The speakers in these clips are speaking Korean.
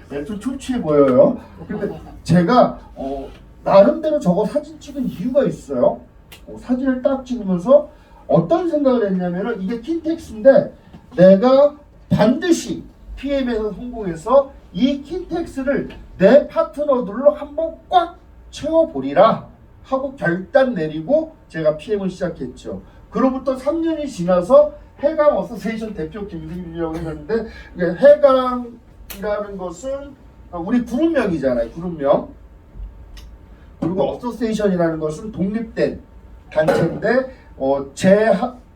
좀 초췌해 보여요. 근데 제가 나름대로 저거 사진 찍은 이유가 있어요. 사진을 딱 찍으면서 어떤 생각을 했냐면은 이게 킨텍스인데 내가 반드시 PM에서 성공해서 이 킨텍스를 내 파트너들로 한번 꽉 채워보리라 하고 결단 내리고 제가 PM을 시작했죠. 그로부터 3년이 지나서 해강 어소시에이션 대표 김승길이라고 했는데 해강이라는 것은 우리 그룹명이잖아요. 그룹명. 그리고 어소시에이션이라는 것은 독립된 단체인데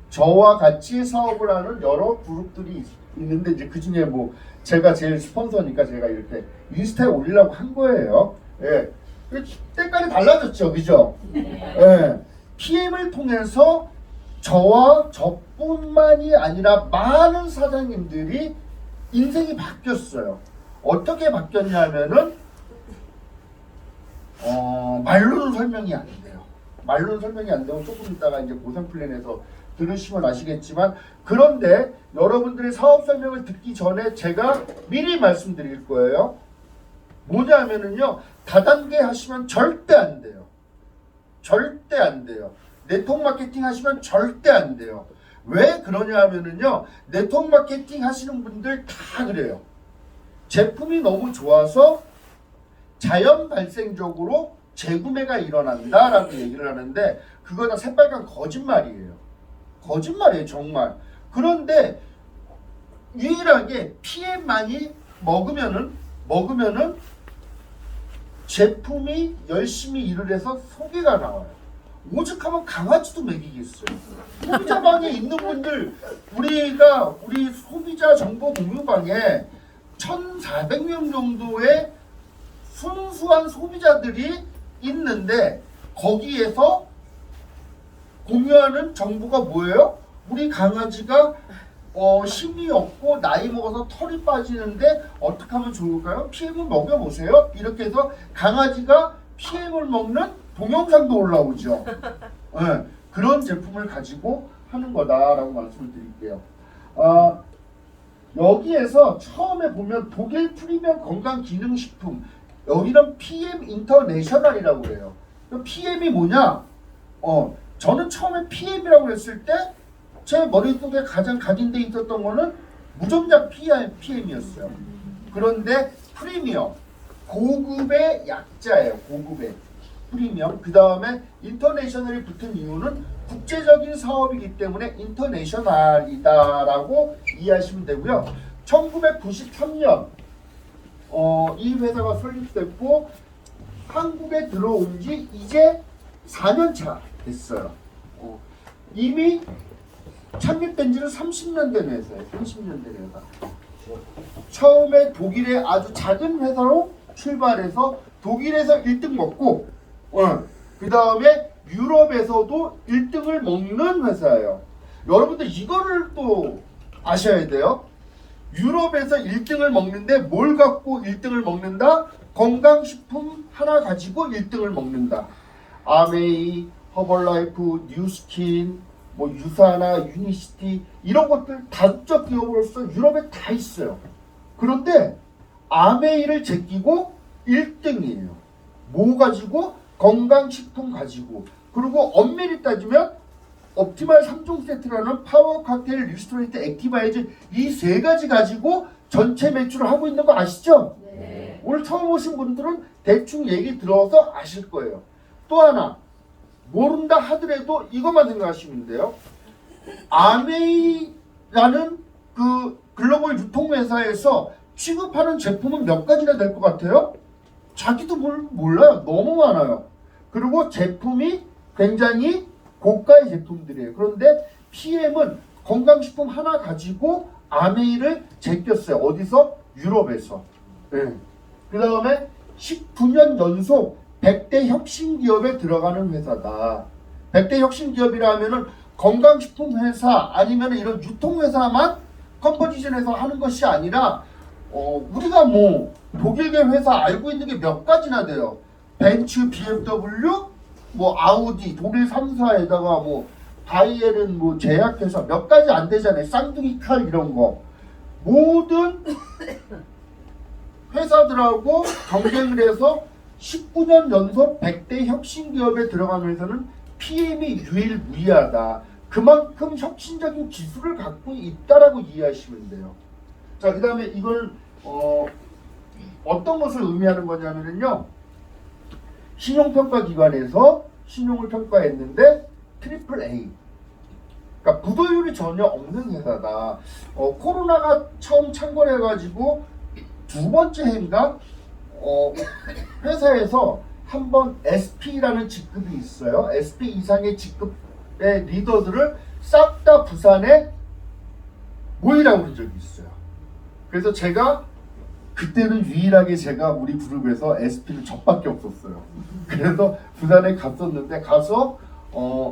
저와 같이 사업을 하는 여러 그룹들이 있는데 이제 그 중에 뭐 제가 제일 스폰서니까 제가 이렇게 인스타에 올리려고 한 거예요. 예. 때깔이 달라졌죠, 그죠? 예. PM을 통해서 저와 저뿐만이 아니라 많은 사장님들이 인생이 바뀌었어요. 어떻게 바뀌었냐면은 말로는 설명이 안 돼요. 말로는 설명이 안 되고 조금 있다가 이제 보상 플랜에서 들으시면 아시겠지만 그런데 여러분들의 사업 설명을 듣기 전에 제가 미리 말씀드릴 거예요. 뭐냐면은요, 다단계 하시면 절대 안 돼요. 절대 안 돼요. 네트워크 마케팅 하시면 절대 안 돼요. 왜 그러냐 하면은요, 네트워크 마케팅 하시는 분들 다 그래요. 제품이 너무 좋아서 자연 발생적으로 재구매가 일어난다라고 얘기를 하는데 그거 다 새빨간 거짓말이에요. 거짓말이에요, 정말. 그런데 유일하게 PM만이 먹으면은 제품이 열심히 일을 해서 소개가 나와요. 오죽하면 강아지도 먹이겠어요. 소비자방에 있는 분들, 우리 소비자 정보 공유방에 1,400명 정도의 순수한 소비자들이 있는데 거기에서 공유하는 정보가 뭐예요? 우리 강아지가 힘이 없고 나이 먹어서 털이 빠지는데 어떻게 하면 좋을까요? PM을 먹여보세요. 이렇게 해서 강아지가 PM을 먹는 동영상도 올라오죠. 네, 그런 제품을 가지고 하는 거다라고 말씀을 드릴게요. 여기에서 처음에 보면 독일 프리미엄 건강기능식품, 여기는 PM 인터내셔널이라고 그래요. PM이 뭐냐? 저는 처음에 PM이라고 했을 때 제 머릿속에 가장 각인돼 있었던 거는 무전자 PM이었어요. 그런데 프리미엄, 고급의 약자예요. 고급의 프리미엄. 그 다음에 인터내셔널이 붙은 이유는 국제적인 사업이기 때문에 인터내셔널이다라고 이해하시면 되고요. 1993년 이 회사가 설립됐고 한국에 들어온 지 이제 4년 차 됐어요. 이미 창립된 지는 30년 된 회사예요. 30년 된 회사. 처음에 독일의 아주 작은 회사로 출발해서 독일에서 1등 먹고 그 다음에 유럽에서도 1등을 먹는 회사예요. 여러분들 이거를 또 아셔야 돼요. 유럽에서 1등을 먹는데 뭘 갖고 1등을 먹는다? 건강식품 하나 가지고 1등을 먹는다. 아메이, 허벌라이프, 뉴스킨, 뭐 유사나 유니시티 이런 것들 다국적 기업으로서 유럽에 다 있어요. 그런데 아메이를 제끼고 1등이에요. 뭐 가지고? 건강식품 가지고. 그리고 엄밀히 따지면 옵티말 3종 세트라는 파워 칵테일, 리스토레이트, 액티바이즈 이 세 가지 가지고 전체 매출을 하고 있는 거 아시죠? 네. 오늘 처음 오신 분들은 대충 얘기 들어서 아실 거예요. 또 하나 모른다 하더라도 이것만 생각하시면 돼요. 아메이라는 그 글로벌 유통회사에서 취급하는 제품은 몇 가지나 될 것 같아요? 자기도 몰라요. 너무 많아요. 그리고 제품이 굉장히 고가의 제품들이에요. 그런데 PM은 건강식품 하나 가지고 아메이를 제꼈어요. 어디서? 유럽에서. 네. 그 다음에 19년 연속 100대 혁신기업에 들어가는 회사다. 100대 혁신기업이라 하면은 건강식품 회사 아니면 이런 유통회사만 컴포지션에서 하는 것이 아니라 우리가 뭐 독일계 회사 알고 있는 게 몇 가지나 돼요. 벤츠, BMW, 뭐 아우디, 독일 3사에다가 뭐 바이에른 뭐 제약회사 몇 가지 안 되잖아요. 쌍둥이 칼 이런 거. 모든 회사 사업자들하고 경쟁을 해서 19년 연속 100대 혁신 기업에 들어가면서는 PM이 유일무이하다. 그만큼 혁신적인 기술을 갖고 있다라고 이해하시면 돼요. 자, 그 다음에 이걸 어떤 것을 의미하는 거냐면요. 신용평가기관에서 신용을 평가했는데 트리플 A. 그러니까 부도율이 전혀 없는 회사다. 코로나가 처음 창궐해가지고 두 번째 해인가 회사에서 한번 SP라는 직급이 있어요. SP 이상의 직급의 리더들을 싹 다 부산에 모이라고 한 적이 있어요. 그래서 제가 그때는 유일하게 제가 우리 그룹에서 SP는 저밖에 없었어요. 그래서 부산에 갔었는데 가서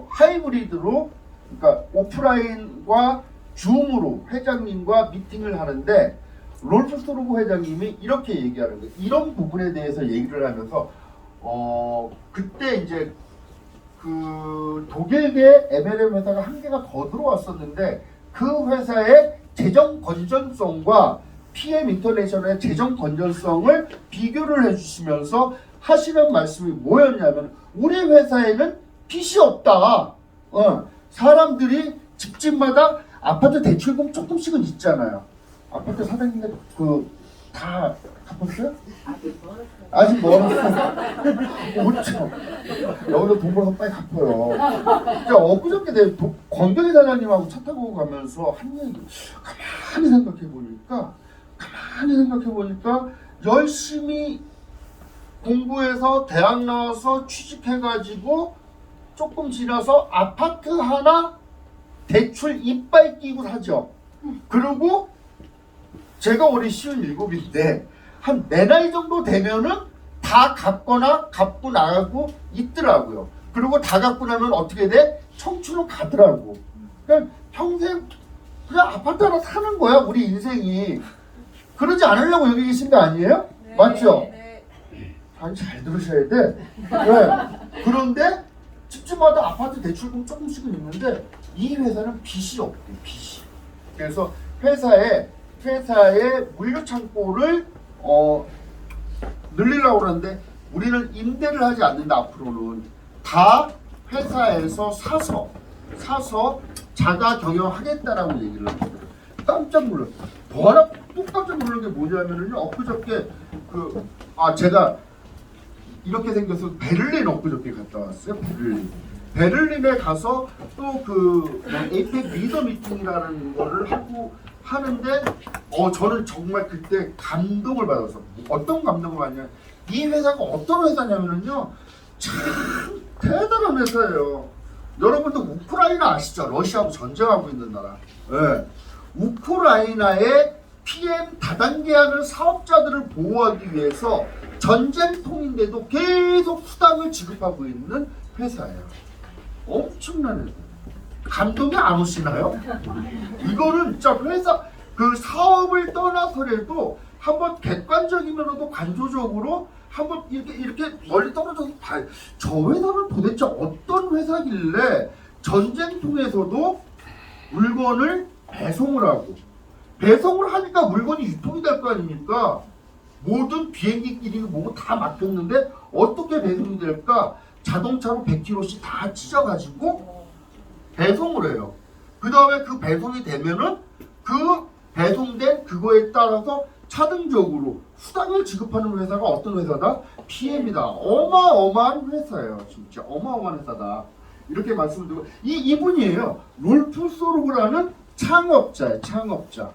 하이브리드로 그러니까 오프라인과 줌으로 회장님과 미팅을 하는데 롤프스로그 회장님이 이렇게 얘기하는 거예요. 이런 부분에 대해서 얘기를 하면서 그때 이제 그 독일계 MLM 회사가 한 개가 더 들어왔었는데 그 회사의 재정 건전성과 PM 인터내셔널의 재정 건전성을 비교를 해주시면서 하시는 말씀이 뭐였냐면 우리 회사에는 빚이 없다. 사람들이 집집마다 아파트 대출금 조금씩은 있잖아요. 아파트 사장님들 다 갚았어요? 아직 멀었어요. 그렇죠. 여기서 돈 벌어서 빨리 갚아요. 엊그저께 내 권경희 사장님하고 차 타고 가면서 한 얘기 가만히 생각해 보니까 열심히 공부해서 대학 나와서 취직해가지고 조금 지나서 아파트 하나 대출 이빨 끼고 사죠. 그리고 제가 올해 57인데 한 내 나이 정도 되면은 다 갚거나 갚고 나가고 있더라고요. 그리고 다 갚고 나면 어떻게 돼? 청춘은 가더라고. 그러니까 평생 그냥 아파트 하나 사는 거야 우리 인생이. 그러지 않으려고 여기 계신 거 아니에요? 네, 맞죠? 네. 아니 잘 들으셔야 돼. 네. 그런데 집집마다 아파트 대출금 조금씩은 있는데 이 회사는 빚이 없대. 빚이. 그래서 회사의 물류 창고를 늘리려고 그러는데 우리는 임대를 하지 않는다. 앞으로는 다 회사에서 사서 자가 경영하겠다라고 얘기를 합니다. 깜짝 놀랐어요. 더 하나 또 깜짝 놀란 게 뭐냐면요. 엊그저께 제가 이렇게 생겨서 베를린 엊그저께 갔다 왔어요. 베를린에 가서 또 에이펙 리더 미팅이라는 거를 하는데 저는 정말 그때 감동을 받았어. 어떤 감동을 받냐? 이 회사가 어떤 회사냐면요, 참 대단한 회사예요. 여러분도 우크라이나 아시죠? 러시아하고 전쟁하고 있는 나라. 네. 우크라이나의 PM 다단계하는 사업자들을 보호하기 위해서 전쟁통인데도 계속 수당을 지급하고 있는 회사예요. 엄청난 회사. 감동이 안 오시나요? 이거는 진짜 회사 사업을 떠나서라도 한번 객관적이면서도 관조적으로 한번 이렇게 멀리 떨어져서 봐요. 저 회사는 도대체 어떤 회사길래 전쟁통에서도 물건을 배송을 하고 배송을 하니까 물건이 유통이 될 거 아닙니까? 모든 비행기끼리 뭐고 다 막혔는데 어떻게 배송이 될까? 자동차로 100km씩 다 찢어가지고 배송을 해요. 그 다음에 그 배송이 되면은 그 배송된 그거에 따라서 차등적으로 수당을 지급하는 회사가 어떤 회사다? PM이다. 어마어마한 회사예요. 진짜 어마어마한 회사다. 이렇게 말씀드리고 이분이에요. 롤프소로그라는 창업자예요. 창업자.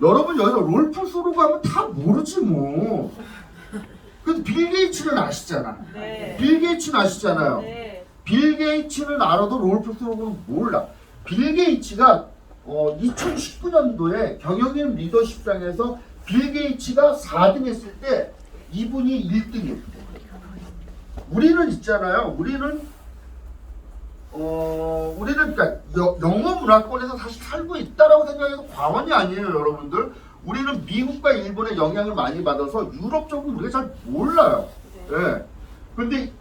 여러분 여기서 롤프소로그 하면 다 모르지 뭐. 근데 빌 게이츠는 아시잖아. 네. 빌 게이츠는 아시잖아요. 네. 빌 게이츠는 알아도 롤프소로그는 몰라. 빌 게이츠가 2019년도에 경영인 리더십상에서 빌 게이츠가 4등 했을 때 이분이 1등 했대. 우리는 있잖아요. 우리는 그러니까 영어 문화권에서 사실 살고 있다라고 생각해도 과언이 아니에요, 여러분들. 우리는 미국과 일본의 영향을 많이 받아서 유럽 쪽은 우리가 잘 몰라요. 예. 근데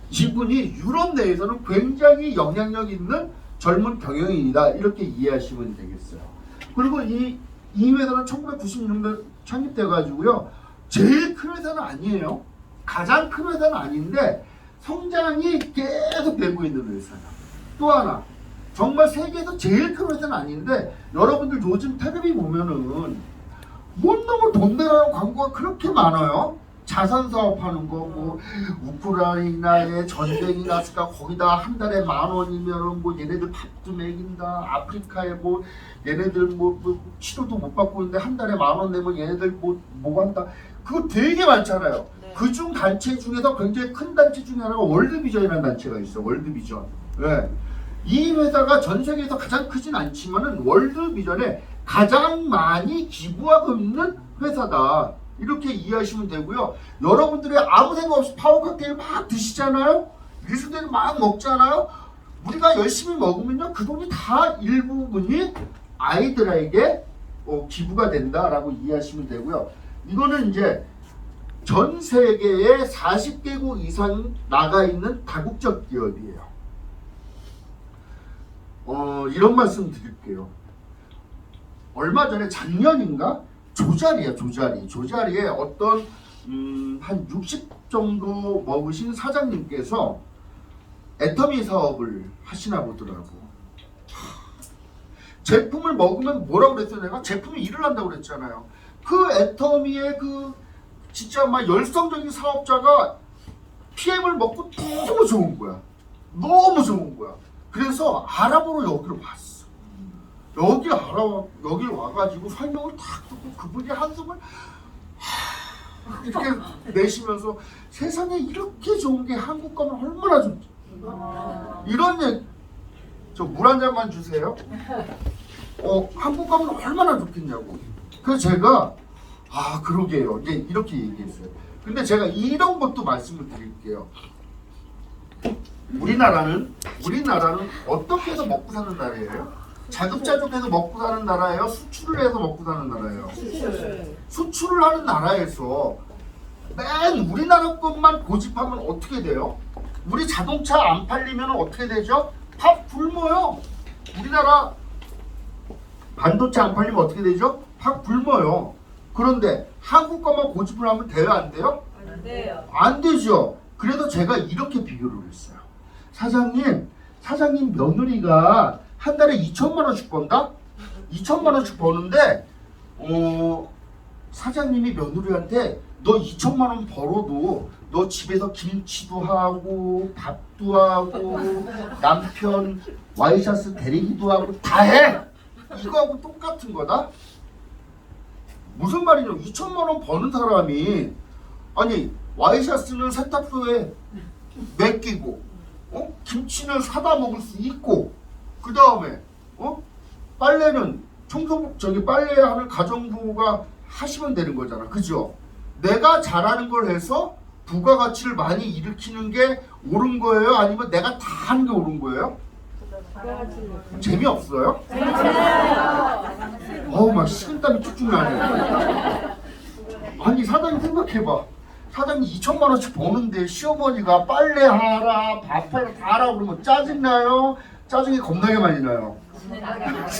이분이 유럽 내에서는 굉장히 영향력 있는 젊은 경영인이다. 이렇게 이해하시면 되겠어요. 그리고 이 회사는 1996년도에 창립돼 가지고요. 제일 큰 회사는 아니에요. 가장 큰 회사는 아닌데 성장이 계속 되고 있는 회사야. 또 하나, 정말 세계에서 제일 큰 회사는 아닌데 여러분들 요즘 텔레비 보면은 뭔 너무 돈 내라는 광고가 그렇게 많아요. 자산 사업하는 거, 뭐 우크라이나에 전쟁이 났을까 거기다 한 달에 10,000원이면은 뭐 얘네들 밥도 먹인다. 아프리카에 뭐 얘네들 뭐 치료도 못 받고 있는데 한 달에 10,000원 내면 얘네들 뭐 한다. 그거 되게 많잖아요. 네. 그중 단체 중에서 굉장히 큰 단체 중에 하나가 월드비전이라는 단체가 있어. 월드비전. 네. 이 회사가 전 세계에서 가장 크진 않지만은 월드비전에 가장 많이 기부하고 있는 회사다. 이렇게 이해하시면 되고요. 여러분들이 아무 생각 없이 파워 칵테일 막 드시잖아요. 리스들 막 먹잖아요. 우리가 열심히 먹으면요, 그 돈이 다 일부분이 아이들에게 기부가 된다라고 이해하시면 되고요. 이거는 이제 전 세계에 40개국 이상 나가 있는 다국적 기업이에요. 이런 말씀 드릴게요. 얼마 전에 작년인가 조자리에 어떤 한 60 정도 먹으신 사장님께서 애터미 사업을 하시나 보더라고. 제품을 먹으면 뭐라고 그랬어요? 내가 제품이 일을 한다고 그랬잖아요. 그 애터미의 그 진짜 막 열성적인 사업자가 PM을 먹고 너무 좋은 거야. 너무 좋은 거야. 그래서 알아보러 여기로 왔어. 여기 와가지고 설명을 탁 듣고 그분이 한숨을 이렇게 내쉬면서 세상에 이렇게 좋은 게 한국 가면 얼마나 좋지. 이런 얘기, 저 물 한 잔만 주세요. 한국 가면 얼마나 좋겠냐고. 그래서 제가 그러게요. 이제 이렇게 얘기했어요. 근데 제가 이런 것도 말씀을 드릴게요. 우리나라는 어떻게 해서 먹고 사는 나라예요? 자급자족해서 먹고 사는 나라예요? 수출을 해서 먹고 사는 나라예요? 수출을 하는 나라에서 맨 우리나라 것만 고집하면 어떻게 돼요? 우리 자동차 안 팔리면 어떻게 되죠? 밥 굶어요. 우리나라 반도체 안 팔리면 어떻게 되죠? 밥 굶어요. 그런데 한국 것만 고집을 하면 돼요? 안 돼요? 안 돼요. 안 되죠. 그래서 제가 이렇게 비교를 했어요. 사장님 며느리가 한 달에 2천만 원씩 번다? 2천만 원씩 버는데 사장님이 며느리한테 너 2천만 원 벌어도 너 집에서 김치도 하고 밥도 하고 남편 와이셔츠 데리기도 하고 다 해! 이거하고 똑같은 거다? 무슨 말이냐? 2천만 원 버는 사람이 아니 와이셔츠는 세탁소에 맡기고 김치는 사다 먹을 수 있고 그 다음에 빨래는 빨래하는 가정부가 하시면 되는 거잖아. 그죠? 내가 잘하는 걸 해서 부가가치를 많이 일으키는 게 옳은 거예요? 아니면 내가 다 하는 게 옳은 거예요? 재미없어요? 막 식은땀이 쭉쭉 나네. 아니 사장님 생각해봐. 사장님 2천만 원씩 버는데 시어머니가 빨래하라 밥해라 다 하라 그러면 짜증나요? 짜증이 겁나게 많이 나요.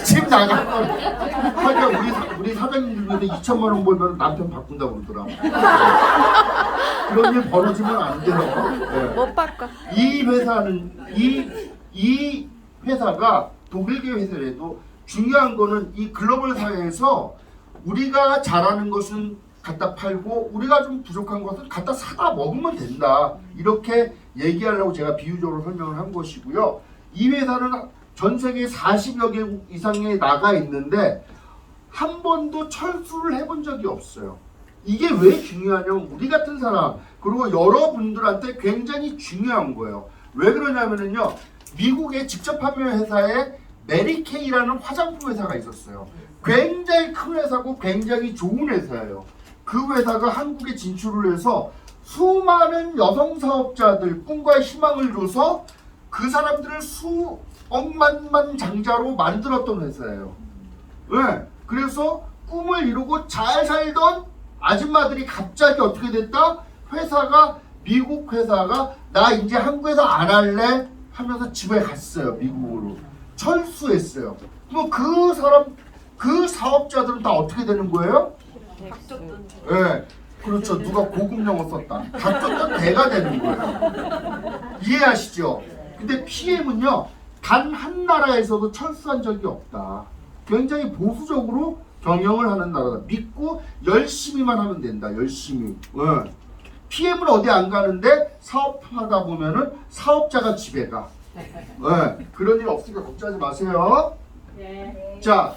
집 나가고 하여간 우리 사장님들 중에 2천만 원 벌면 남편 바꾼다고 그러더라. 그런 일 벌어지면 안 돼요. 네. 못 바꿔. 이 회사가 독일계 회사라도 중요한 거는 이 글로벌 사회에서 우리가 잘하는 것은 갖다 팔고 우리가 좀 부족한 것은 갖다 사다 먹으면 된다. 이렇게 얘기하려고 제가 비유적으로 설명을 한 것이고요. 이 회사는 전 세계 40여 개국 이상에 나가 있는데 한 번도 철수를 해본 적이 없어요. 이게 왜 중요하냐면 우리 같은 사람 그리고 여러분들한테 굉장히 중요한 거예요. 왜 그러냐면요. 미국의 직접 판매 회사에 메리케이라는 화장품 회사가 있었어요. 굉장히 큰 회사고 굉장히 좋은 회사예요. 그 회사가 한국에 진출을 해서 수많은 여성 사업자들 꿈과 희망을 줘서 그 사람들을 수억만 장자로 만들었던 회사예요. 왜? 그래서 꿈을 이루고 잘 살던 아줌마들이 갑자기 어떻게 됐다? 미국 회사가 나 이제 한국에서 안 할래 하면서 집에 갔어요. 미국으로 철수했어요. 그럼 그 사업자들은 다 어떻게 되는 거예요? 네. 그렇죠. 누가 고급 용어 썼다. 다쳤던 대가 되는 거예요. 이해하시죠? 근데 PM은요, 단 한 나라에서도 철수한 적이 없다. 굉장히 보수적으로 경영을 하는 나라다. 믿고 열심히만 하면 된다. 열심히. PM은 어디 안 가는데 사업하다 보면은 사업자가 집에 가. 그런 일 없으니까 걱정하지 마세요. 네. 자,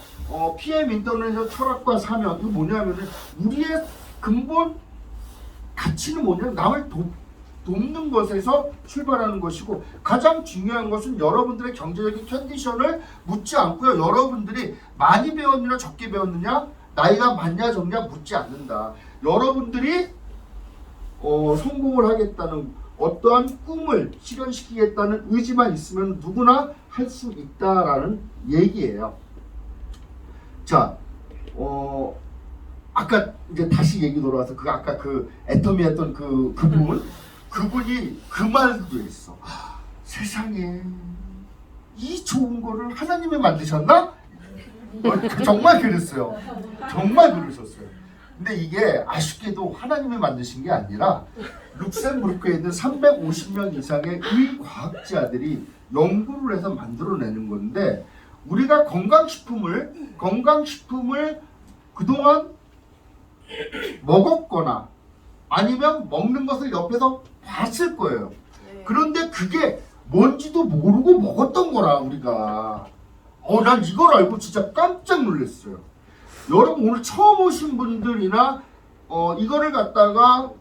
PM 인터내셔널 철학과 사명, 이거 뭐냐면은 우리의 근본 가치는 뭐냐면 남을 돕는 것에서 출발하는 것이고, 가장 중요한 것은 여러분들의 경제적인 컨디션을 묻지 않고요. 여러분들이 많이 배웠느냐 적게 배웠느냐, 나이가 많냐 적냐 묻지 않는다. 여러분들이 성공을 하겠다는 어떠한 꿈을 실현시키겠다는 의지만 있으면 누구나 할 수 있다라는 얘기예요. 자, 아까 이제 다시 얘기 돌아와서 아까 그 애터미 했던 그분이 그 말도 했어. 세상에 이 좋은 거를 하나님이 만드셨나? 정말 그랬어요. 정말 그러셨어요. 근데 이게 아쉽게도 하나님이 만드신 게 아니라 룩셈부르크에 있는 350명 이상의 의과학자들이 연구를 해서 만들어내는 건데, 우리가 건강식품을 그동안 먹었거나 아니면 먹는 것을 옆에서 봤을 거예요. 그런데 그게 뭔지도 모르고 먹었던 거라, 우리가. 난 이걸 알고 진짜 깜짝 놀랐어요. 여러분 오늘 처음 오신 분들이나 이거를 갖다가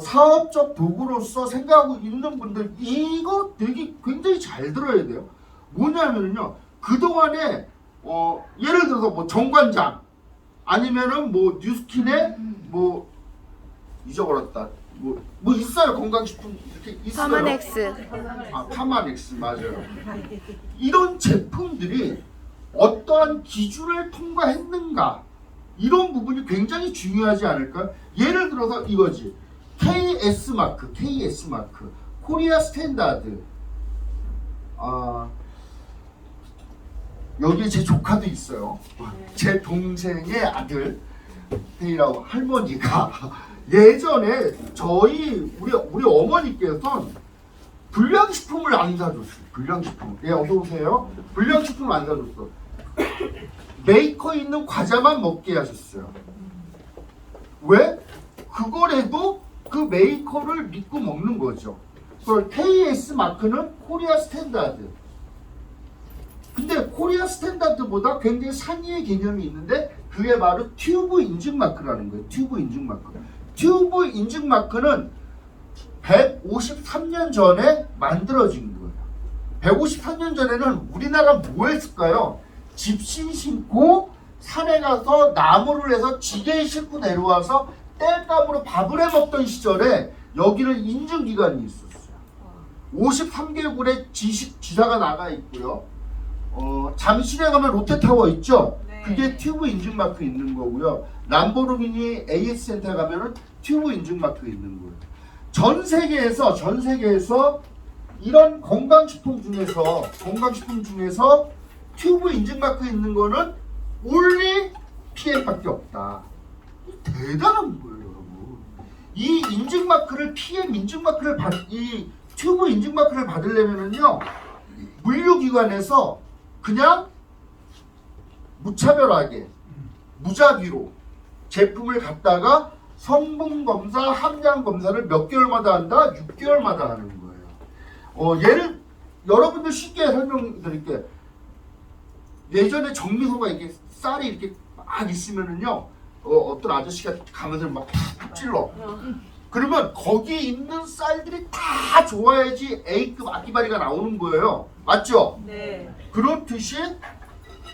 사업적 도구로서 생각하고 있는 분들, 이거 되게 굉장히 잘 들어야 돼요. 뭐냐면요, 그동안에 예를 들어서 뭐 정관장 아니면은 뭐 뉴스킨에 뭐 잊어버렸다, 뭐 있어요. 건강식품 이렇게 있어요. 파마넥스. 파마넥스 맞아요. 이런 제품들이 어떠한 기준을 통과했는가, 이런 부분이 굉장히 중요하지 않을까? 예를 들어서 이거지. KS 마크, 코리아 스탠다드. 여기에 제 조카도 있어요. 제 동생의 아들 태희라고, 할머니가 예전에 우리 어머니께서는 불량식품을 안 사줬어요. 불량식품. 예, 어서 오세요. 불량식품을 안 사줬어. 메이커 있는 과자만 먹게 하셨어요. 왜? 그거라도 그 메이커를 믿고 먹는 거죠. 그걸 KS 마크는 코리아 스탠다드. 근데 코리아 스탠다드보다 굉장히 상위의 개념이 있는데, 그게 바로 튜브 인증 마크라는 거예요. 튜브 인증 마크. 튜브 인증 마크는 153년 전에 만들어진 거예요. 153년 전에는 우리나라 뭐 했을까요? 집신 신고 산에 가서 나무를 해서 지게에 싣고 내려와서 땔감으로 밥을 해 먹던 시절에 여기는 인증기관이 있었어요. 53개국의 지사가 나가 있고요. 잠실에 가면 롯데타워 있죠? 네. 그게 튜브 인증 마크 있는 거고요. 람보르기니 AS 센터에 가면은 튜브 인증 마크 있는 거예요. 전 세계에서 이런 건강식품 중에서 튜브 인증 마크 있는 거는 only PM밖에 없다. 대단한 거예요, 여러분. 이 인증 마크를 PM 인증 마크를 이 튜브 인증 마크를 받으려면은요, 물류기관에서 그냥 무차별하게 무작위로 제품을 갖다가 성분 검사, 함량 검사를 몇 개월마다 한다? 6개월마다 하는 거예요. 여러분들 쉽게 설명드릴게요. 예전에 정미소가 이렇게 쌀이 이렇게 막 있으면은요, 어떤 아저씨가 가면서 막 푹 찔러. 그러면 거기 있는 쌀들이 다 좋아야지 A급 아기바리가 나오는 거예요. 맞죠? 네. 그렇듯이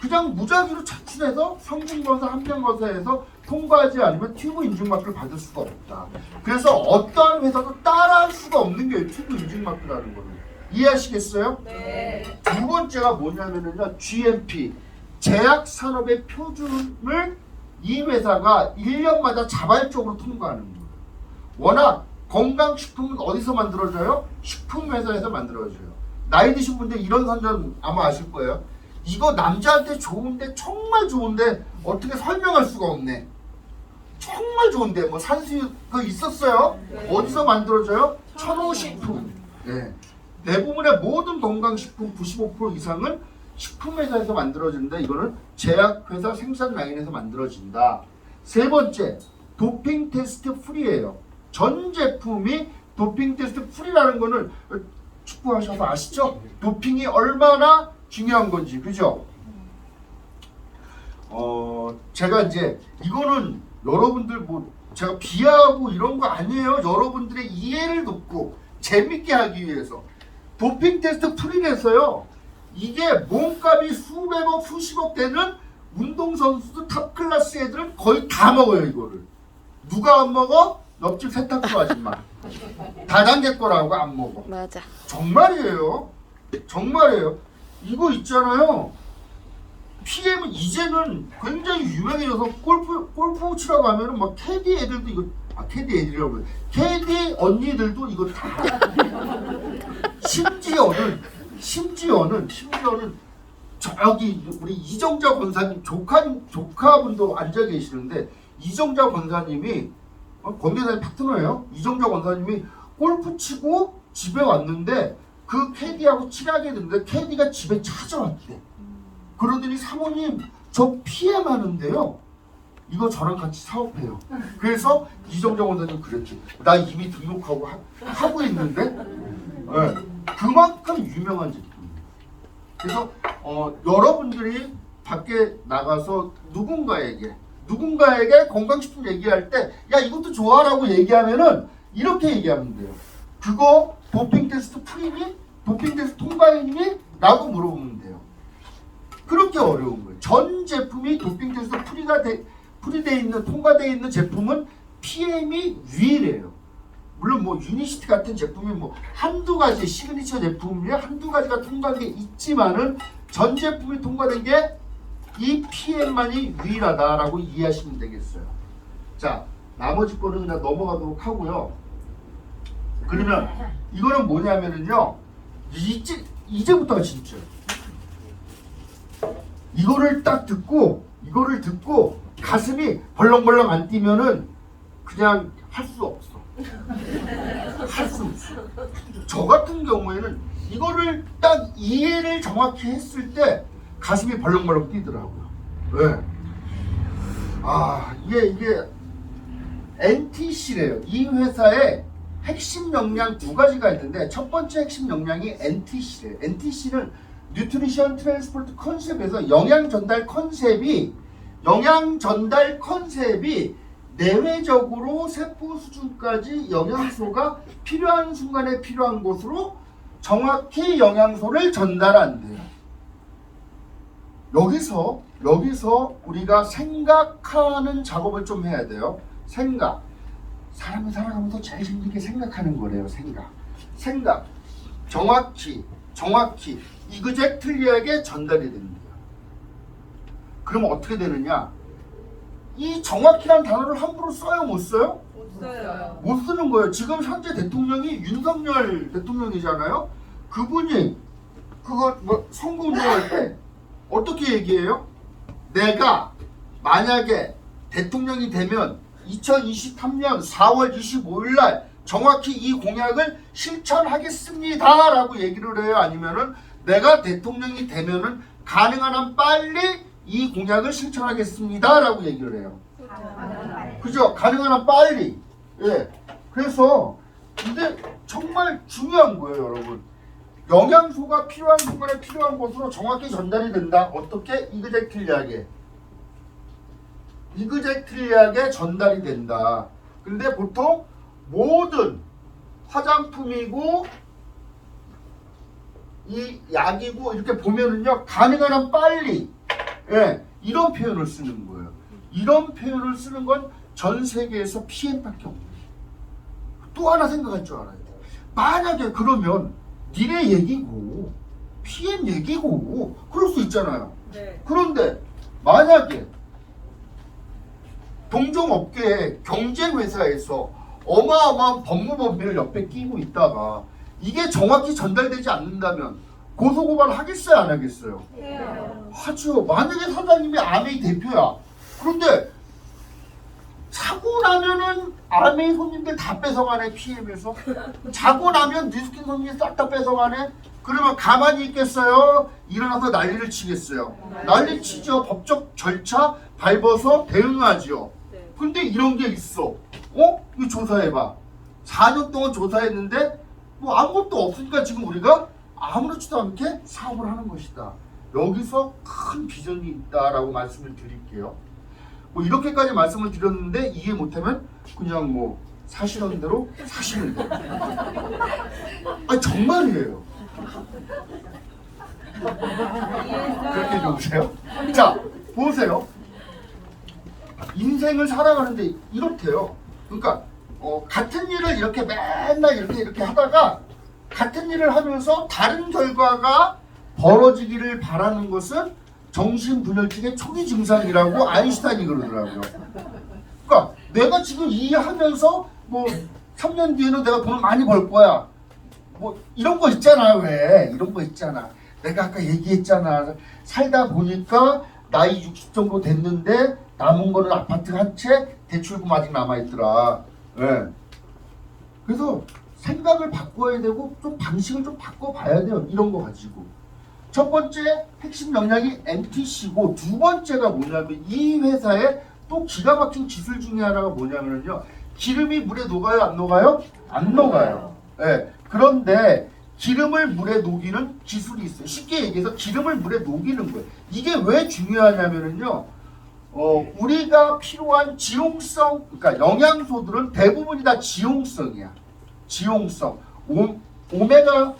그냥 무작위로 착취해서 성분검사, 함량검사에서 통과하지 않으면 튜브 인증마크를 받을 수가 없다. 그래서 어떠한 회사도 따라할 수가 없는 게 튜브 인증마크라는 거는. 이해하시겠어요? 네. 두 번째가 뭐냐면은요, GMP, 제약산업의 표준을 이 회사가 1년마다 자발적으로 통과하는 거예요. 워낙 건강식품은 어디서 만들어져요? 식품회사에서 만들어져요. 나이 드신 분들 이런 선전 아마 아실 거예요. 이거 남자한테 좋은데, 정말 좋은데 어떻게 설명할 수가 없네. 정말 좋은데 뭐 산수유 그 있었어요? 어디서 만들어져요? 천호식품. 네. 대부분의 모든 건강식품 95% 이상은 식품회사에서 만들어지는데 이거는 제약회사 생산 라인에서 만들어진다. 세 번째, 도핑 테스트 프리예요. 전 제품이 도핑 테스트 프리라는 거는 축구하셔서 아시죠? 도핑이 얼마나 중요한 건지, 그죠? 제가 이제 이거는 여러분들 뭐 제가 비하하고 이런 거 아니에요. 여러분들의 이해를 돕고 재밌게 하기 위해서 도핑 테스트 프리에서요. 이게 몸값이 수백억, 수십억 되는 운동선수들 탑 클래스 애들은 거의 다 먹어요, 이거를. 누가 안 먹어? 옆집 세탁소 아줌마. 다단계 거라고 안 먹어. 맞아. 정말이에요. 정말이에요. 이거 있잖아요. PM은 이제는 굉장히 유명해져서 골프 치라고 하면은 막 캐디 애들도 이거 캐디 애들이라고 그래. 캐디 언니들도 이거 다 심지어는 저기 우리 이정자 권사님 조카분도 앉아 계시는데 이정자 권사님이 권대사님 파트너예요. 이정자 권사님이 골프 치고 집에 왔는데 그 캐디하고 친하게 됐는데 캐디가 집에 찾아왔대. 그러더니 사모님 저 PM 하는데요. 이거 저랑 같이 사업해요. 그래서 이정자 원사님 그랬지. 나 이미 등록하고 하고 있는데 네. 그만큼 유명한 제품이에요. 그래서 여러분들이 밖에 나가서 누군가에게 건강식품 얘기할 때 야 이것도 좋아라고 얘기하면은 이렇게 얘기하면 돼요. 그거 도핑 테스트 프리니? 도핑 테스트 통과했니? 라고 물어보면 돼요. 그렇게 어려운 거예요. 전 제품이 도핑 테스트 프리돼 있는 통과되어 있는 제품은 PM이 유일해요. 물론 뭐 유니시티 같은 제품이 뭐 한두 가지 시그니처 제품이 한두 가지가 통과된 게 있지만은 전 제품이 통과된 게 이 PM만이 유일하다라고 이해하시면 되겠어요. 자, 나머지 거는 그냥 넘어가도록 하고요. 그러면 이거는 뭐냐면은요. 이제부터가 진짜 이거를 듣고 가슴이 벌렁벌렁 안 뛰면은 그냥 할 수 없어. 할 수 없어. 저 같은 경우에는 이거를 딱 이해를 정확히 했을 때 가슴이 벌렁벌렁 뛰더라고요. 왜? 이게 NTC래요. 이 회사의 핵심 역량 두 가지가 있는데 첫 번째 핵심 역량이 NTC래요. NTC는 뉴트리션 트랜스포트 컨셉에서 영양 전달 컨셉이 내외적으로 세포 수준까지 영양소가 필요한 순간에 필요한 곳으로 정확히 영양소를 전달한대요. 여기서 우리가 생각하는 작업을 좀 해야 돼요. 생각. 사람이 살아가면서 제일 힘들게 생각하는 거래요. 생각. 정확히 이그젝틀리하게 전달이 됩니다. 그러면 어떻게 되느냐? 이 정확히란 단어를 함부로 써요, 못 써요? 못 써요. 못 쓰는 거예요. 지금 현재 대통령이 윤석열 대통령이잖아요. 그분이 그거 뭐 선거운동할 때 어떻게 얘기해요? 내가 만약에 대통령이 되면 2023년 4월 25일 날 정확히 이 공약을 실천하겠습니다 라고 얘기를 해요? 아니면은 내가 대통령이 되면은 가능한 한 빨리 이 공약을 실천하겠습니다 라고 얘기를 해요? 그죠? 가능한 한 빨리. 예. 그래서 근데 정말 중요한 거예요, 여러분. 영양소가 필요한 순간에 필요한 곳으로 정확히 전달이 된다. 어떻게? 이그젝틀리하게 전달이 된다. 근데 보통 모든 화장품이고 이 약이고 이렇게 보면은요, 가능한 한 빨리, 예, 이런 표현을 쓰는 거예요. 이런 표현을 쓰는 건 전 세계에서 PM밖에 없는 거예요. 또 하나 생각할 줄 알아요. 만약에 그러면 니네 얘기고 PM 얘기고 그럴 수 있잖아요. 네. 그런데 만약에 동종업계의 경쟁회사에서 어마어마한 법무법인을 옆에 끼고 있다가 이게 정확히 전달되지 않는다면 고소고발 하겠어요, 안 하겠어요? 해요. 하죠. 만약에 사장님이 아메이 대표야. 그런데 자고 나면은 아메이 손님들 다 뺏어가네. PM에서 자고 나면 뉴스킨 손님이 싹 다 뺏어가네. 그러면 가만히 있겠어요? 일어나서 난리를 치겠어요? 난리 치죠. 법적 절차 밟아서 대응하죠. 근데 이런 게 있어. 이거 조사해봐. 4년 동안 조사했는데 뭐 아무것도 없으니까 지금 우리가 아무렇지도 않게 사업을 하는 것이다. 여기서 큰 비전이 있다라고 말씀을 드릴게요. 뭐 이렇게까지 말씀을 드렸는데 이해 못하면 그냥 뭐 사시는 대로 사시면 돼요. 아 정말이에요. 그렇게 좋으세요? 자 보세요. 인생을 살아가는데 이렇대요. 그러니까 같은 일을 이렇게 맨날 이렇게 하다가 같은 일을 하면서 다른 결과가 벌어지기를 바라는 것은 정신분열증의 초기 증상이라고 아인슈타인이 그러더라고요. 그러니까 내가 지금 이 일하면서 뭐 3년 뒤에는 내가 돈을 많이 벌 거야. 뭐 이런 거 있잖아. 왜 이런 거 있잖아. 내가 아까 얘기했잖아. 살다 보니까 나이 60 정도 됐는데 남은 거는 아파트 한 채, 대출금 아직 남아있더라. 네. 그래서 생각을 바꿔야 되고 좀 방식을 좀 바꿔봐야 돼요. 이런 거 가지고. 첫 번째 핵심 역량이 MTC고 두 번째가 뭐냐면 이 회사의 또 기가 막힌 기술 중에 하나가 뭐냐면요. 기름이 물에 녹아요? 안 녹아요? 안 녹아요. 네. 그런데 기름을 물에 녹이는 기술이 있어요. 쉽게 얘기해서 기름을 물에 녹이는 거예요. 이게 왜 중요하냐면요. 우리가 필요한 지용성, 그러니까 영양소들은 대부분이 다 지용성이야. 지용성. 오메가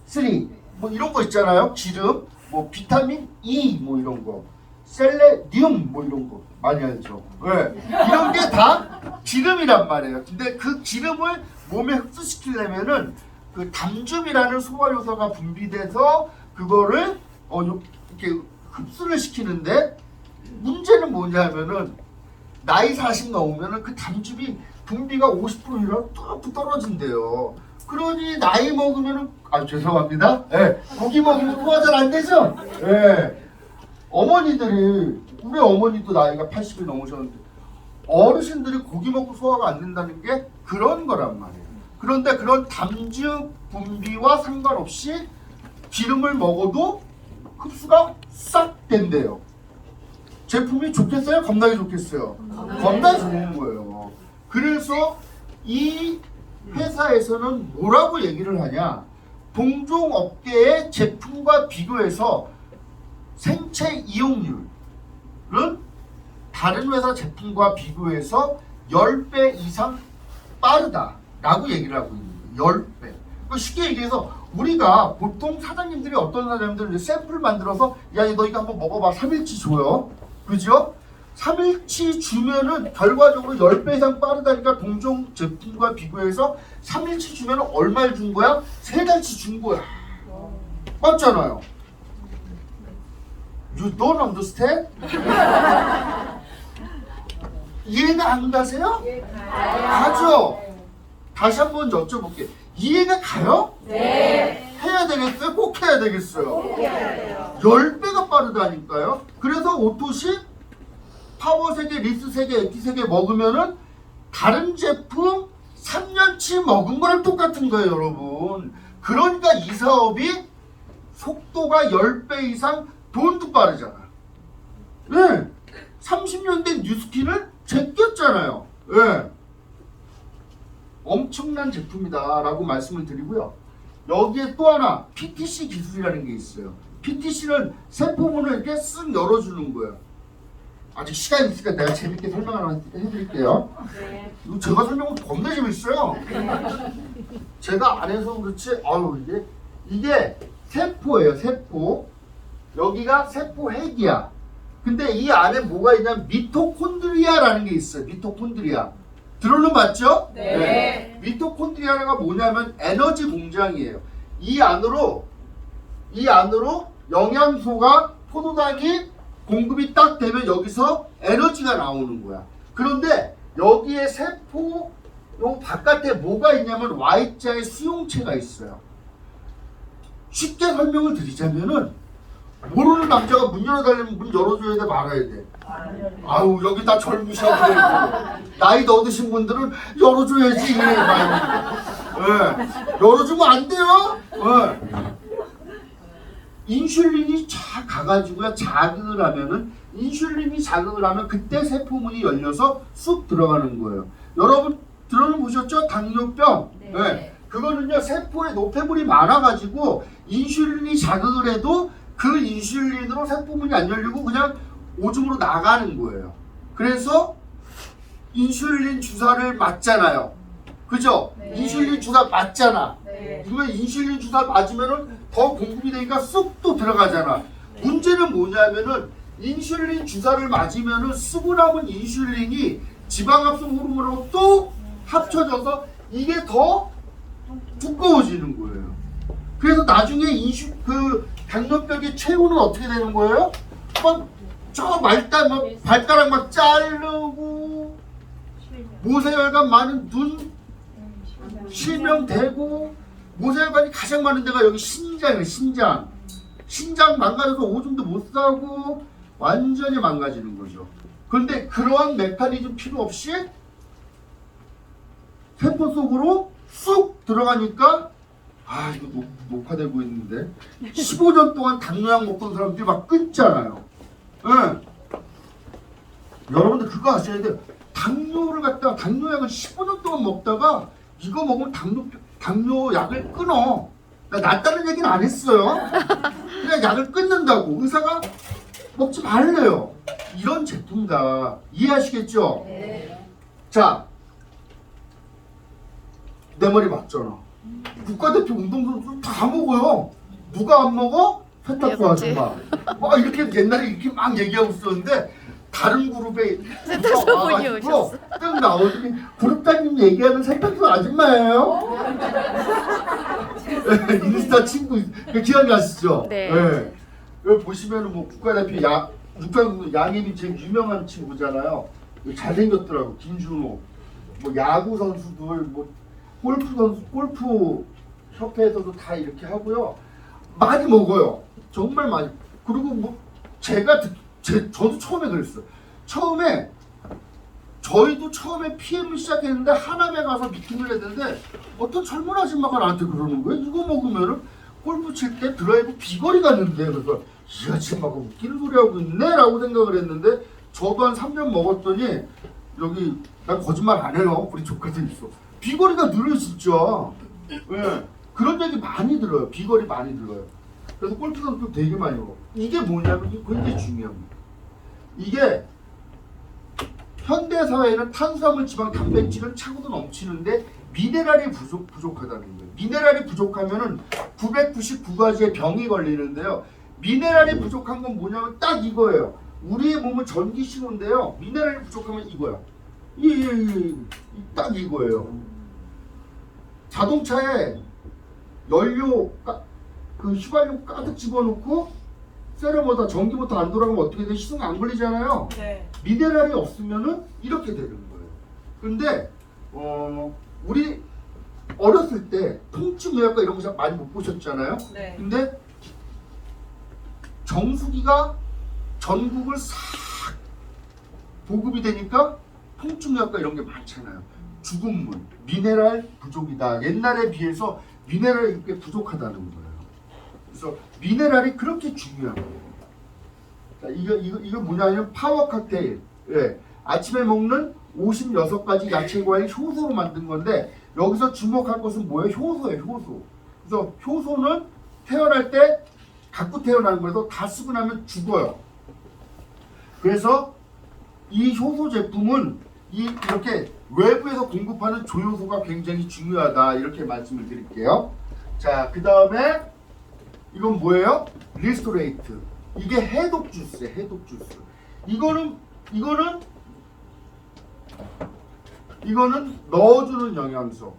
3, 뭐 이런 거 있잖아요. 기름, 뭐 비타민 E, 뭐 이런 거. 셀레늄, 뭐 이런 거. 많이 알죠. 네. 이런 게 다 기름이란 말이에요. 근데 그 기름을 몸에 흡수시키려면은 그 담즙이라는 소화효소가 분비돼서 그거를 이렇게 흡수를 시키는데 문제는 뭐냐면은 나이 40 넘으면은 그 담즙이 분비가 50%이라 뚝 떨어진대요. 그러니 나이 먹으면은 죄송합니다. 네, 고기 먹으면 소화 잘 안 되죠? 네. 어머니들이 우리 어머니도 나이가 80이 넘으셨는데 어르신들이 고기 먹고 소화가 안 된다는 게 그런 거란 말이에요. 그런데 그런 담즙 분비와 상관없이 기름을 먹어도 흡수가 싹 된대요. 제품이 좋겠어요? 겁나게 좋겠어요? 겁나게 좋은 거예요. 그래서 이 회사에서는 뭐라고 얘기를 하냐? 동종 업계의 제품과 비교해서 생체 이용률은 다른 회사 제품과 비교해서 10배 이상 빠르다라고 얘기를 하고 있는 거예요. 10배. 쉽게 얘기해서 우리가 보통 사장님들이 어떤 사장님들은 샘플 만들어서 야 너 이거 한번 먹어봐. 3일치 줘요. 그죠? 3일치 주면은 결과적으로 10배 이상 빠르다니까 동종 제품과 비교해서 3일치 주면은 얼마를 준 거야? 3달치 준 거야. 맞잖아요. You don't understand? 이해가 안 가세요? 가죠? 다시 한번 여쭤볼게요. 이해가 가요? 네. 해야 되겠어요? 꼭 해야 되겠어요? 꼭 해야 돼요. 10배가 빠르다니까요. 그래서 오토시 파워 3개, 리스 3개, 액티 3개 먹으면은 다른 제품 3년치 먹은 거랑 똑같은 거예요, 여러분. 그러니까 이 사업이 속도가 10배 이상 돈도 빠르잖아. 네. 30년 된 뉴스킨을 제꼈잖아요. 네. 엄청난 제품이다 라고 말씀을 드리고요. 여기에 또 하나 PTC 기술이라는 게 있어요. PTC는 세포문을 이렇게 쓱 열어주는 거예요. 아직 시간이 있으니까 내가 재밌게 설명 하나 해드릴게요. 네. 이거 제가 설명은 겁나 재밌어요. 제가 안 해서 그렇지. 이게 세포예요. 세포. 여기가 세포 핵이야. 근데 이 안에 뭐가 있냐면 미토콘드리아라는 게 있어요. 미토콘드리아. 들어는 맞죠? 네. 미토콘드리아가 뭐냐면 에너지 공장이에요. 이 안으로 영양소가 포도당이 공급이 딱 되면 여기서 에너지가 나오는 거야. 그런데 여기에 세포 요 바깥에 뭐가 있냐면 Y자의 수용체가 있어요. 쉽게 설명을 드리자면은 모르는 남자가 문 열어달라면 문 열어줘야 돼 말아야 돼? 아우 여기 다 젊으셔. 나이 더 드신 분들은 열어줘야지. 열어주면 안 돼요. 인슐린이 가가지고요 자극을 하면은 인슐린이 자극을 하면 그때 세포문이 열려서 쑥 들어가는 거예요. 여러분 들어보셨죠? 당뇨병. 네. 그거는요 세포에 노폐물이 많아가지고 인슐린이 자극을 해도 그 인슐린으로 세포문이 안 열리고 그냥 오줌으로 나가는 거예요. 그래서 인슐린 주사를 맞잖아요. 그죠? 네. 인슐린 주사 맞잖아. 네. 그러면 인슐린 주사 맞으면은 더 공급이 되니까 쑥 또 들어가잖아. 문제는 뭐냐면은 인슐린 주사를 맞으면은 쓰고 남은 인슐린이 지방합성 호르몬하고 또 합쳐져서 이게 더 두꺼워지는 거예요. 그래서 나중에 그 당뇨병의 최후는 어떻게 되는 거예요? 막 저 말단 막 발가락 막 자르고 모세혈관 많은 눈 실명되고 모세혈관이 가장 많은 데가 여기 신장이에요. 신장 망가져서 오줌도 못 싸고 완전히 망가지는 거죠. 그런데 그러한 메커니즘 필요 없이 세포 속으로 쑥 들어가니까 이거 녹화되고 있는데 15년 동안 당뇨약 먹던 사람들이 막 끊잖아요. 여러분들 그거 아셔야 돼요. 당뇨를 갖다가 당뇨약을 15년 동안 먹다가 이거 먹으면 당뇨약을 끊어. 나 낫다는 얘기는 안 했어요. 그냥 약을 끊는다고 의사가 먹지 말래요. 이런 제품다. 이해하시겠죠? 네. 자, 내 말이 맞잖아. 국가대표 운동선수 다 먹어요. 누가 안 먹어? 세탁소 아줌마. 막 이렇게 옛날에 이렇게 막 얘기하고 있었는데 다른 그룹에 세탁소분이 오셨어. 딱 나오더니 그룹장님 얘기하는 세탁소 아줌마예요. 인스타 친구 기억나시죠? 네. 여기 보시면은 뭐 국가대표 양임이 제일 유명한 친구잖아요. 잘생겼더라고. 김준호. 뭐 야구 선수들 뭐 골프 선수 골프 협회에서도 다 이렇게 하고요. 많이 먹어요. 정말 많이. 그리고 뭐 저도 처음에 그랬어요. 저희도 처음에 PM을 시작했는데 하남에 가서 미팅을 했는데 어떤 젊은 아줌마가 나한테 그러는 거예요. 이거 먹으면은 골프 칠 때 드라이브 비거리 갔는데 그래서 이 아줌마가 웃기는 소리 하고 있네 라고 생각을 했는데 저도 한 3년 먹었더니 여기 난 거짓말 안 해요. 우리 조카들 있어. 비거리가 늘어요 진짜. 예. 그런 얘기 많이 들어요. 비거리 많이 들어요. 그래서 골프 선수 되게 많이 먹어. 이게 뭐냐면 이게 굉장히 중요합니다. 이게 현대 사회에는 탄수화물, 지방, 단백질은 차고도 넘치는데 미네랄이 부족하다는 거예요. 미네랄이 부족하면은 999가지의 병이 걸리는데요. 미네랄이 부족한 건 뭐냐면 딱 이거예요. 우리의 몸은 전기 신호인데요. 미네랄이 부족하면 이거야. 딱 이거예요. 자동차에 연료 그 휘발유 가득 집어넣고 세레모다 전기부터 안 돌아가면 어떻게 돼? 시동 안 걸리잖아요. 네. 미네랄이 없으면은 이렇게 되는 거예요. 근데 우리 어렸을 때 통증의학과 이런 거 많이 못 보셨잖아요. 네. 근데 정수기가 전국을 싹 보급이 되니까 통증의학과 이런 게 많잖아요. 죽은 물, 미네랄 부족이다. 옛날에 비해서 미네랄이 꽤 부족하다는 거예요. 그래서 미네랄이 그렇게 중요한 거예요. 자, 이거 뭐냐면 파워 칵테일. 예. 아침에 먹는 56가지 야채 과일 효소로 만든 건데 여기서 주목할 것은 뭐예요? 효소예요, 효소. 그래서 효소는 태어날 때 갖고 태어나는 거라서 다 쓰고 나면 죽어요. 그래서 이 효소 제품은 이렇게 외부에서 공급하는 조효소가 굉장히 중요하다. 이렇게 말씀을 드릴게요. 자, 그 다음에 이건 뭐예요? 리스토레이트. 이게 해독 주스예요. 해독 주스. 이거는 넣어주는 영양소.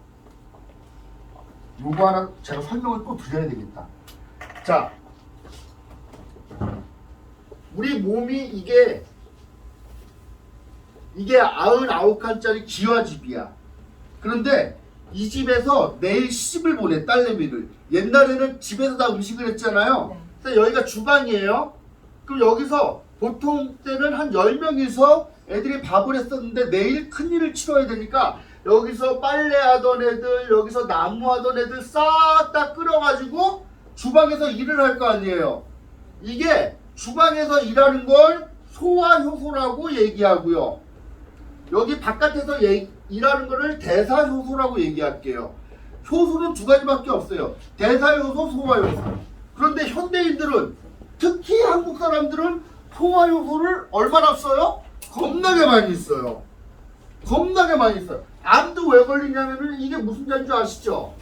요거 하나 제가 설명을 또 드려야 되겠다. 자, 우리 몸이 이게 99칸짜리 기와집이야. 그런데 이 집에서 내일 시집을 보내, 딸내미를. 옛날에는 집에서 다 음식을 했잖아요. 그래서 여기가 주방이에요. 그럼 여기서 보통 때는 한 10명이서 애들이 밥을 했었는데 내일 큰일을 치러야 되니까 여기서 빨래하던 애들, 여기서 나무하던 애들 싹 다 끌어가지고 주방에서 일을 할 거 아니에요. 이게 주방에서 일하는 걸 소화효소라고 얘기하고요. 여기 바깥에서 일하는 거를 대사효소라고 얘기할게요. 효소는 두 가지밖에 없어요. 대사효소, 소화효소. 그런데 현대인들은, 특히 한국 사람들은 소화효소를 얼마나 써요? 겁나게 많이 써요. 겁나게 많이 써요. 암도 왜 걸리냐면은 이게 무슨 자인 줄 아시죠?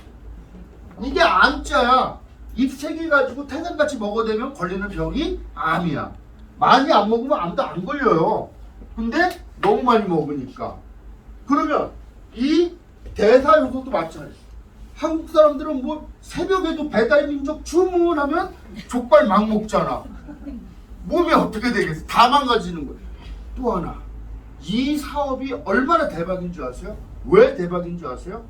이게 암자야. 잎 3개 가지고 태산같이 먹어대면 걸리는 병이 암이야. 많이 안 먹으면 암도 안 걸려요. 근데 너무 많이 먹으니까. 그러면 이 대사효소도 마찬가지. 한국 사람들은 뭐 새벽에도 배달민족 주문하면 족발 막 먹잖아. 몸이 어떻게 되겠어? 다 망가지는 거예요. 또 하나, 이 사업이 얼마나 대박인 줄 아세요? 왜 대박인 줄 아세요?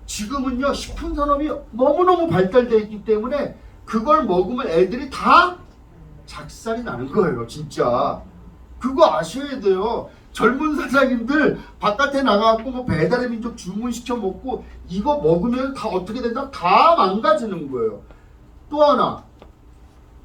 지금은요, 식품산업이 너무너무 발달되어 있기 때문에 그걸 먹으면 애들이 다 작살이 나는 거예요. 진짜 그거 아셔야 돼요. 젊은 사장님들 바깥에 나가갖고 뭐 배달의 민족 주문시켜 먹고 이거 먹으면 다 어떻게 된다? 다 망가지는 거예요. 또 하나,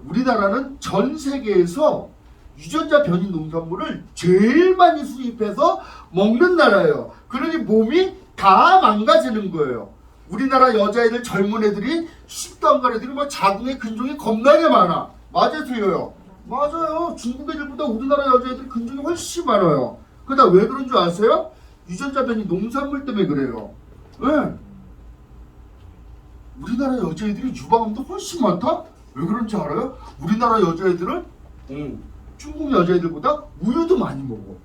우리나라는 전 세계에서 유전자 변이 농산물을 제일 많이 수입해서 먹는 나라예요. 그러니 몸이 다 망가지는 거예요. 우리나라 여자애들, 젊은 애들이 쉽도 안 가는 애들이 막 자궁에 근종이 겁나게 많아. 맞아요, 틀려요? 맞아요. 중국 애들보다 우리나라 여자애들 근종이 훨씬 많아요. 그러다 왜 그런 줄 아세요? 유전자 변이 농산물 때문에 그래요. 왜? 우리나라 여자애들이 유방암도 훨씬 많다? 왜 그런지 알아요? 우리나라 여자애들은 중국 여자애들보다 우유도 많이 먹어.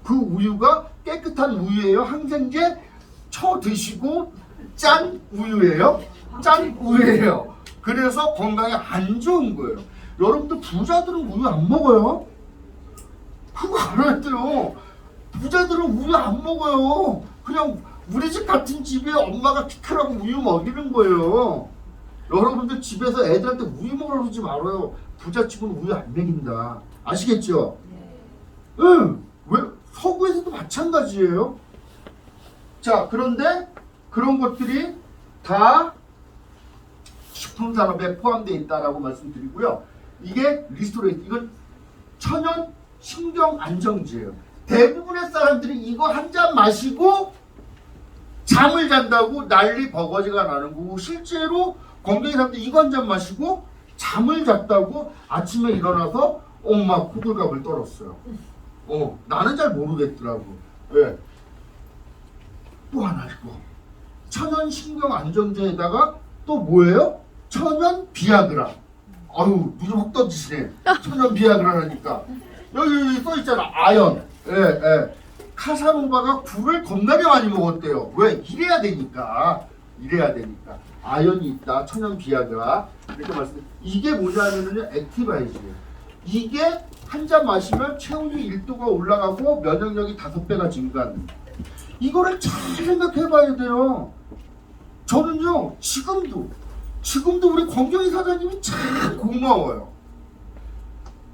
그 우유가 깨끗한 우유예요? 항생제 쳐 드시고 짠 우유예요? 짠 우유예요. 그래서 건강에 안 좋은 거예요. 여러분들 부자들은 우유 안 먹어요? 그거 알아야 돼요. 부자들은 우유 안 먹어요. 그냥 우리 집 같은 집에 엄마가 키크라고 우유 먹이는 거예요. 여러분들 집에서 애들한테 우유 먹으라고 그러지 말아요. 부잣집은 우유 안 먹인다. 아시겠죠? 응. 왜? 서구에서도 마찬가지예요. 자, 그런데 그런 것들이 다 식품산업에 포함되어 있다라고 말씀드리고요. 이게 리스토레이트, 이건 천연 신경 안정제예요. 대부분의 사람들이 이거 한 잔 마시고 잠을 잔다고 난리 버거지가 나는 거고, 실제로 건강한 사람들이 이거 한 잔 마시고 잠을 잤다고 아침에 일어나서 엄마 호들갑을 떨었어요. 나는 잘 모르겠더라고. 왜? 또 하나 이거 천연 신경 안정제에다가 또 뭐예요? 천연 비아그라. 아유, 눈을 확 떠지시네. 천연 비아그라라니까. 여기 써 있잖아. 아연. 예. 카사노바가 굴을 겁나게 많이 먹었대요. 왜? 이래야 되니까. 아연이 있다. 천연 비아그라. 이렇게 말씀. 이게 뭐냐면요, 액티바이즈예요. 이게 한 잔 마시면 체온이 1도가 올라가고 면역력이 5배가 증가합니다. 이거를 잘 생각해 봐야 돼요. 저는요, 지금도 우리 권경희 사장님이 참 고마워요.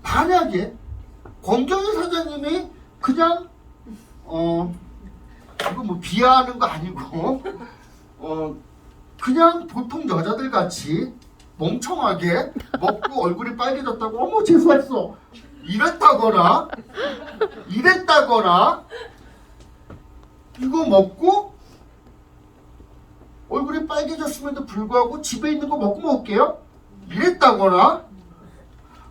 만약에 권경희 사장님이 그냥 이거 뭐 비하하는 거 아니고 그냥 보통 여자들 같이 멍청하게 먹고 얼굴이 빨개졌다고 어머 재수없어 이랬다거나 이거 먹고 얼굴이 빨개졌음에도 불구하고 집에 있는 거 먹고 먹을게요 이랬다거나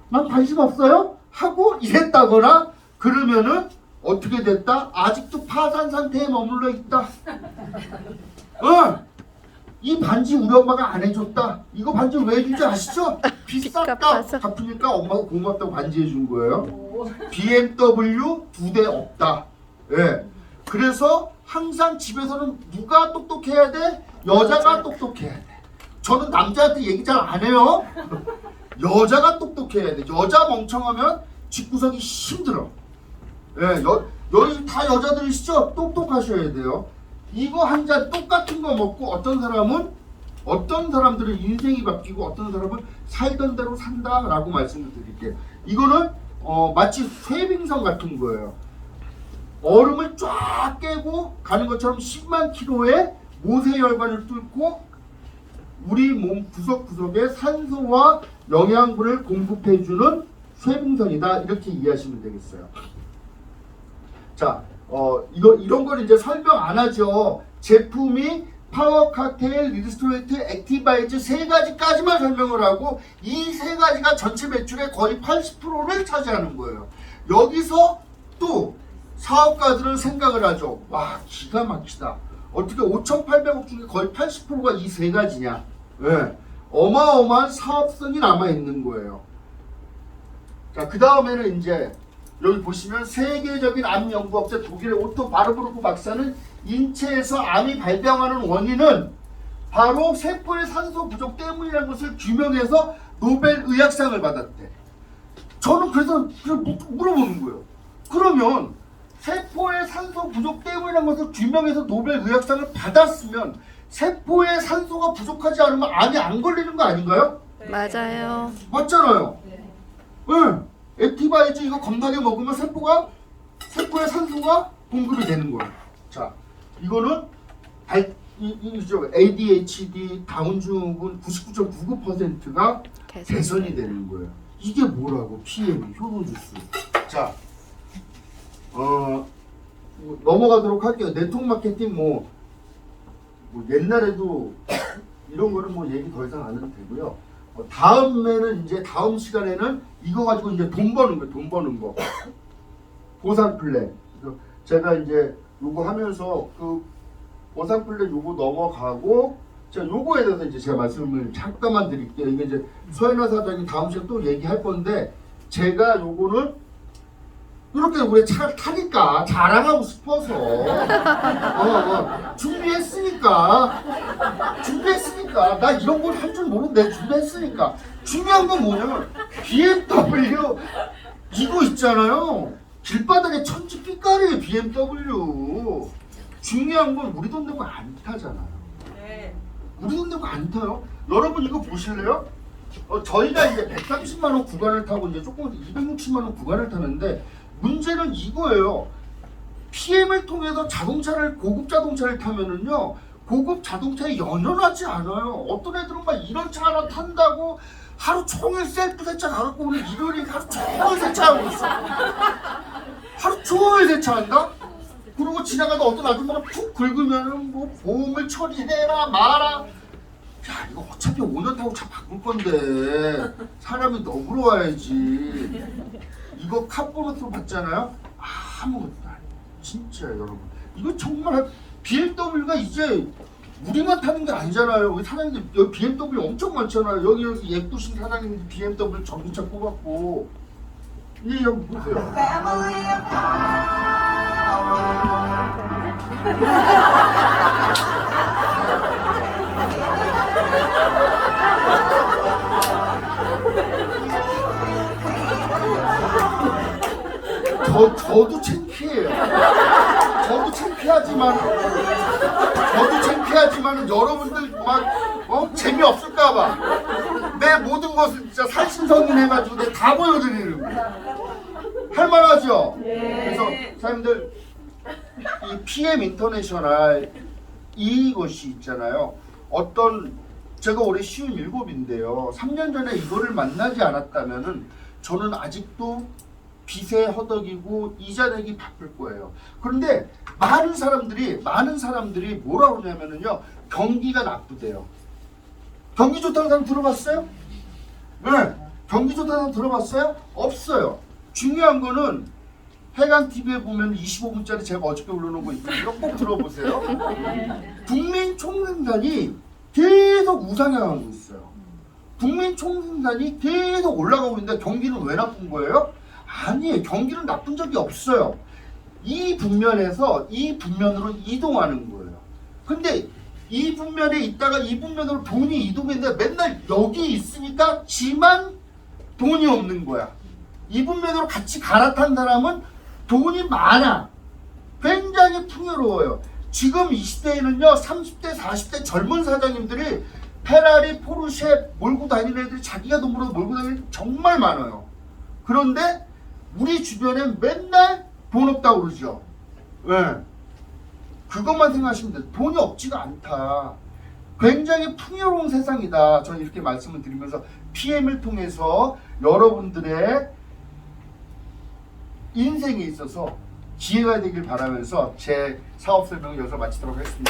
난 관심 없어요 하고 이랬다거나 그러면은 어떻게 됐다? 아직도 파산 상태에 머물러 있다. 이 반지 우리 엄마가 안 해줬다. 이거 반지 왜 해주지 아시죠? 비쌌다. 갚으니까 엄마가 고맙다고 반지 해준 거예요. BMW 2대 없다. 예. 그래서 항상 집에서는 누가 똑똑해야 돼? 여자가 똑똑해야 돼. 저는 남자한테 얘기 잘 안 해요. 여자가 똑똑해야 돼. 여자 멍청하면 집구석이 힘들어. 예, 여기 다 여자들이시죠? 똑똑하셔야 돼요. 이거 한 잔 똑같은 거 먹고 어떤 사람들은 인생이 바뀌고 어떤 사람은 살던 대로 산다라고 말씀을 드릴게요. 이거는 마치 쇠빙선 같은 거예요. 얼음을 쫙 깨고 가는 것처럼 10만 킬로의 모세혈관을 뚫고 우리 몸 구석구석에 산소와 영양분을 공급해주는 쇠빙선이다. 이렇게 이해하시면 되겠어요. 자, 이런 걸 이제 설명 안 하죠. 제품이 파워 칵테일, 리스토레이트, 액티바이즈 세 가지까지만 설명을 하고 이 세 가지가 전체 매출의 거의 80%를 차지하는 거예요. 여기서 또 사업가들은 생각을 하죠. 와, 기가 막히다. 어떻게 5,800억 중에 거의 80%가 이 세 가지냐. 네. 어마어마한 사업성이 남아있는 거예요. 자, 그 다음에는 이제 여기 보시면 세계적인 암 연구업체 독일의 오토 바르부르크 박사는 인체에서 암이 발병하는 원인은 바로 세포의 산소 부족 때문이라는 것을 규명해서 노벨 의학상을 받았대. 저는 그래서 물어보는 거예요. 그러면 세포의 산소 부족 때문이라는 것을 규명해서 노벨 의학상을 받았으면 세포의 산소가 부족하지 않으면 암이 안 걸리는 거 아닌가요? 맞아요. 맞잖아요. 네. 액티바이즈 이거 겁나게 먹으면 세포의 산소가 공급이 되는 거예요. 자, 이거는 이죠. ADHD 다운 증후군 99.99%가 개선이 되는 거예요. 이게 뭐라고? PM, 효도주스. 자, 넘어가도록 할게요. 네트워크 마케팅 뭐 옛날에도 이런 거는 뭐 얘기 더 이상 안 해도 되고요. 다음에는 이제 다음 시간에는 이거 가지고 이제 돈 버는 거예요. 돈 버는 거. 보상 플랜. 그래서 제가 이제 요거 하면서 그 보상 플랜 요거 넘어가고 자 요거에 대해서 이제 제가 말씀을 잠깐만 드릴게요. 이게 이제 서현아 사장님 다음 시간에 또 얘기할 건데 제가 요거는 이렇게 우리 차를 타니까 자랑하고 싶어서 준비했으니까 나 이런 걸 할 줄 모르는데 준비했으니까 중요한 건 뭐냐면 BMW 이거 있잖아요. 길바닥에 천지 삐까리의 BMW. 중요한 건 우리 돈 내고 안 타잖아요. 우리 돈 내고 안 타요. 여러분 이거 보실래요? 저희가 이제 130만 원 구간을 타고 이제 조금 260만 원 구간을 타는데 문제는 이거예요. PM을 통해서 고급 자동차를 타면은요, 고급 자동차에 연연하지 않아요. 어떤 애들은 막 이런 차 하나 탄다고 하루 종일 셀프 세차 가갖고 오늘 일요일에 하루 종일 세차하고 있어. 하루 종일 세차한다? 그리고 지나가다 어떤 아줌마가 푹 긁으면은 뭐 보험을 처리해라 마라. 야, 이거 어차피 5년 타고 차 바꿀 건데 사람이 너그러 와야지. 이거 카보너스로 받잖아요? 아무것도 아니에요. 진짜 여러분. 이거 정말 BMW가 이제 우리만 타는 게 아니잖아요. 우리 사장님들 여기 BMW 엄청 많잖아요. 여기 예쁘신 사장님들 BMW 전기차 뽑았고. 이 여기 보세요. 저도 창피해요. 저도 창피하지만 여러분들 막 재미없을까봐 내 모든 것을 진짜 살신성인해가지고 내가 다 보여드리는 거예요. 할만하죠? 그래서 사람들 이 PM 인터내셔널 이것이 있잖아요. 제가 올해 57인데요. 3년 전에 이거를 만나지 않았다면은 저는 아직도 빚에 허덕이고 이자 내기 바쁠 거예요. 그런데 많은 사람들이 뭐라 그러냐면은요, 경기가 나쁘대요. 경기 좋다는 사람 들어봤어요? 네. 경기 좋다는 사람 들어봤어요? 없어요. 중요한 거는 해강 TV에 보면 25분짜리 제가 어저께 올려놓은 거 있거든요. 꼭 들어보세요. 국민 총생산이 계속 우상향하고 있어요. 국민 총생산이 계속 올라가고 있는데 경기는 왜 나쁜 거예요? 아니에요. 경기는 나쁜 적이 없어요. 이 분면에서 이 분면으로 이동하는 거예요. 근데 이 분면에 있다가 이 분면으로 돈이 이동했는데 맨날 여기 있으니까 지만 돈이 없는 거야. 이 분면으로 같이 갈아탄 사람은 돈이 많아. 굉장히 풍요로워요. 지금 이 시대에는요, 30대, 40대 젊은 사장님들이 페라리, 포르쉐 몰고 다니는 애들이 자기가 돈으로 몰고 다니는 애들이 정말 많아요. 그런데 우리 주변에 맨날 돈 없다고 그러죠. 예. 그것만 생각하시면 돼요. 돈이 없지가 않다. 굉장히 풍요로운 세상이다. 저는 이렇게 말씀을 드리면서 PM을 통해서 여러분들의 인생에 있어서 기회가 되길 바라면서 제 사업 설명을 여기서 마치도록 하겠습니다.